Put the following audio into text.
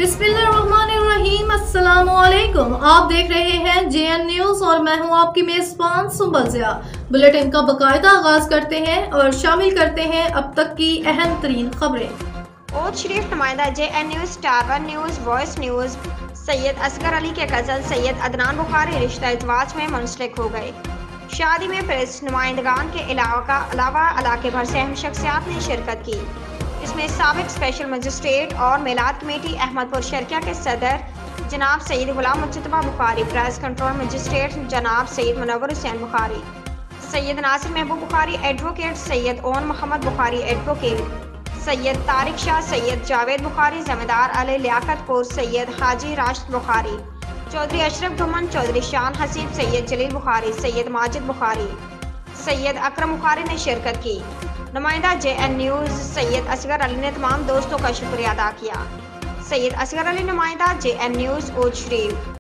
बिस्मिल्लाहिर्रहमानिर्रहीम। अस्सलामुअलैकुम। आप देख रहे हैं JN न्यूज़ और मैं हूं आपकी मेजबान सुंबल ज़िया। बुलेटिन का बाकायदा आगाज करते हैं और शामिल करते हैं अब तक की अहम तरीन खबरें। ओद शरीफ नुमाइंदा JN news, Tower News, Voice News Syed Asgar Ali के कज़न सैयद अदनान बुखारी रिश्ता इज़वाज में मुंसलिक हो गए। शादी में प्रेस नुमाइंदगान के अलावा इलाके भर से अहम शख्सियात ने शिरकत की। इसमें साबिक स्पेशल मजिस्ट्रेट और मिलाद कमेटी अहमदपुर शर्किया के सदर जनाब Syed Ghulam Mujtaba Bukhari, price control magistrate जनाब सैयद मुनव्वर हुसैन बुखारी, सैयद नासिर महबूब बुखारी एडवोकेट, सैयद ओन मोहम्मद बुखारी एडवोकेट, सैयद तारिक शाह, सैयद जावेद बुखारी, जमींदार अली लियाकतपुर, सैयद हाजी राशिद बुखारी, चौधरी अशरफ घुमन, चौधरी शान हसीब, सैयद जलील बुखारी, सैयद माजिद बुखारी, सैयद अकरम बुखारी ने शिरकत की। नुमाइंदा JN न्यूज़ सैयद असगर अली ने तमाम दोस्तों का शुक्रिया अदा किया। सैयद असगर अली नुमाइंदा JN न्यूज़ ओद शरीफ।